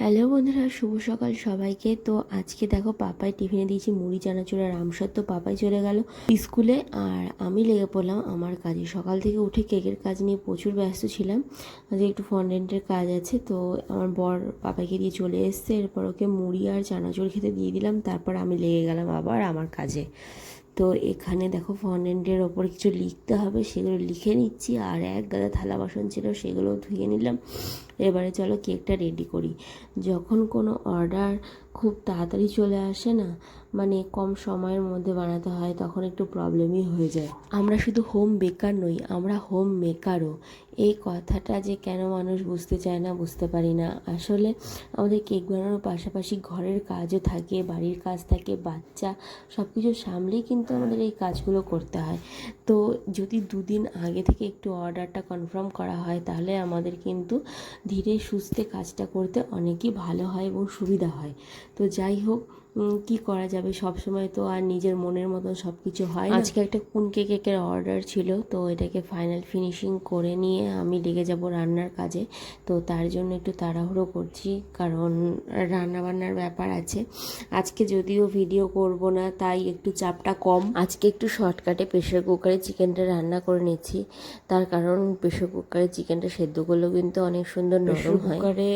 Hello বন্ধুরা, শুভ সকাল সবাইকে। তো আজকে দেখো পাপাই টিফিনে দিয়েছি মুড়ি চানাচুর আর আমসত্ব। পাপাই চলে গেল স্কুলে আর আমি লেগে পড়লাম আমার কাজে। সকাল থেকে উঠে কেকের কাজ নিয়ে প্রচুর ব্যস্ত ছিলাম। আজকে একটু ফন্ডেন্টের কাজ আছে, তো আমার বর পাপাইকে দিয়ে চলে এসছে। এরপর ওকে মুড়ি আর চানাচুর খেতে দিয়ে দিলাম, তারপর আমি লেগে গেলাম আবার আমার কাজে। তো এখানে দেখো ফন্ডেন্টের ওপর কিছু লিখতে হবে, সেগুলো লিখে নিচ্ছি। আর এক গাদা থালা বাসন ছিল, সেগুলোও ধুয়ে নিলাম। এবারে চলো কেকটা রেডি করি। যখন কোনো অর্ডার খুব তাড়াতাড়ি চলে আসে না, মানে কম সময়ের মধ্যে বানাতে হয়, তখন একটু প্রবলেমই হয়ে যায়। আমরা শুধু হোম বেকার নই, আমরা হোম মেকারও। এই কথাটা যে কেন মানুষ বুঝতে চায় না, বুঝতে পারি না। আসলে আমাদের কেক বানানোর পাশাপাশি ঘরের কাজও থাকে, বাড়ির কাজ থাকে, বাচ্চা সব কিছু সামলেই কিন্তু আমাদের এই কাজগুলো করতে হয়। তো যদি দুদিন আগে থেকে একটু অর্ডারটা কনফার্ম করা হয়, তাহলে আমাদের কিন্তু ধীরে সুস্থে কাজটা করতে অনেকই ভালো হয় এবং সুবিধা হয়। তো যাই হোক, কি করা যাবে, সব সময় তো আর নিজের মনের মতন সব কিছু হয় না। আজকে একটা কুনকে কেকের অর্ডার ছিল, তো এটাকে ফাইনাল ফিনিশিং করে নিয়ে আমি লেগে যাব রান্নার কাজে। তো তার জন্য একটু তাড়াহুড়ো করছি, কারণ রান্না বান্নার ব্যাপার আছে। আজকে যদিও ভিডিও করব না, তাই একটু চাপটা কম। আজকে একটু শর্টকাটে প্রেশার কুকারে চিকেনটা রান্না করে নিচ্ছি। তার কারণ প্রেশার কুকারে চিকেনটা সেদ্ধ করলেও কিন্তু অনেক সুন্দর নরম হয়। কুকারে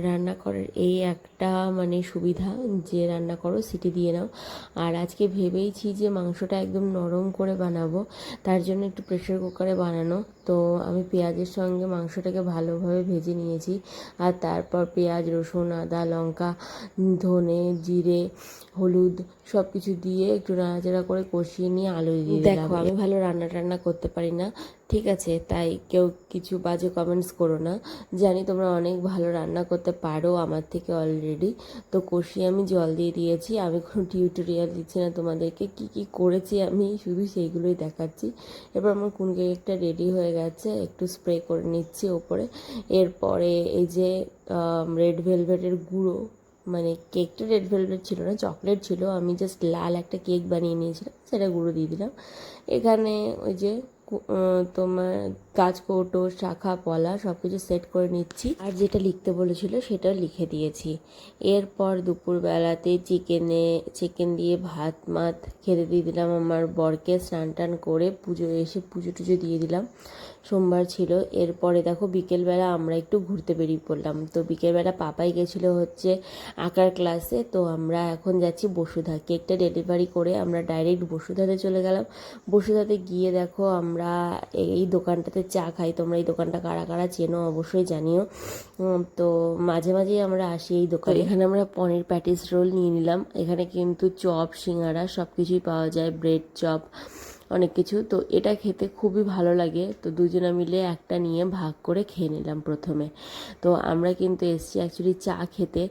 রান্না করার এই একটা মানে সুবিধা যে রান্না করো সিটি দিয়ে নাও। আর আজকে ভেবেইছি যে মাংসটা একদম নরম করে বানাবো, তার জন্য একটু প্রেশার কুকারে বানানো। তো আমি পেঁয়াজের সঙ্গে মাংসটাকে ভালোভাবে ভেজে নিয়েছি। আর তারপর পেঁয়াজ, রসুন, আদা, লঙ্কা, ধনে, জিরে, হলুদ সব কিছু দিয়ে একটু নাড়াচাড়া করে কষিয়ে নিয়ে আলু দিয়ে দিলাম। দেখো, আমি ভালো রান্না করতে পারি না, ঠিক আছে? তাই কেউ কিছু বাজে কমেন্টস করো না। জানি তোমরা অনেক ভালো রান্না করতে পারো আমার থেকে অলরেডি। তো কষিয়ে আমি জল দিয়ে দিয়েছি। আমি কোনো টিউটোরিয়াল দিচ্ছি না তোমাদেরকে, কি কি করেছি আমি শুধু সেইগুলোই দেখাচ্ছি। এবার আমার কুনকে কেকটা রেডি হয়ে গেছে, একটু স্প্রে করে নিচ্ছি ওপরে। এরপরে এই যে রেড ভেলভেটের গুঁড়ো, মানে কেকটা রেড ভেলভেট ছিল না, চকলেট ছিল, আমি জাস্ট লাল একটা কেক বানিয়ে নিয়েছিলাম, সেটা গুঁড়ো দিয়ে দিলাম। এখানে ওই যে তোমার কাঁচকৌটো, শাখা, পলা সব কিছু সেট করে নিচ্ছি। আর যেটা লিখতে বলেছিল সেটাও লিখে দিয়েছি। এরপর দুপুরবেলাতে চিকেন দিয়ে ভাত খেতে দিয়ে দিলাম আমার বরকে। স্নান টান করে পুজো টুজো দিয়ে দিলাম, সোমবার ছিল। এরপরে দেখো বিকেলবেলা আমরা একটু ঘুরতে বেরিয়ে পড়লাম। তো বিকেলবেলা পাপাই গেছিলো হচ্ছে আঁকার ক্লাসে। তো আমরা এখন যাচ্ছি বসুধা। কেকটা ডেলিভারি করে আমরা ডাইরেক্ট বসুধাতে চলে গেলাম। বসুধাতে গিয়ে দেখো আমরা এই দোকানটাতে চা খাই। তোমরা এই দোকানটা কারা কারা চেনো অবশ্যই জানিও। তো মাঝে মাঝেই আমরা আসি এই দোকানে। এখানে আমরা পনির প্যাটিস রোল নিয়ে নিলাম। এখানে কিন্তু চপ, সিঙ্গারা সব কিছুই পাওয়া যায়, ব্রেড চপ, অনেক কিছু। তো এটা খেতে খুবই ভালো লাগে। তো দুজনে মিলে একটা নিয়ে ভাগ করে খেয়ে নিলাম প্রথমে। তো আমরা কিন্তু এসছি অ্যাকচুয়ালি চা খেতে।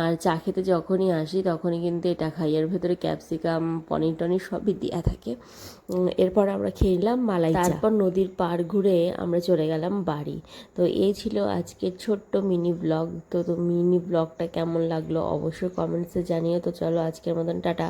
আর চা খেতে যখনই আসি তখনই কিন্তু এটা খাই। এর ভেতরে ক্যাপসিকাম, পনির টনির সবই দেওয়া থাকে। এরপর আমরা খেয়ে নিলাম মালাই চা। তারপর নদীর পাড় ঘুরে আমরা চলে গেলাম বাড়ি। তো এই ছিল আজকের ছোট্ট মিনি ব্লগ। তো মিনি ব্লগটা কেমন লাগলো অবশ্যই কমেন্টসে জানিও। তো চলো আজকের মতন টাটা।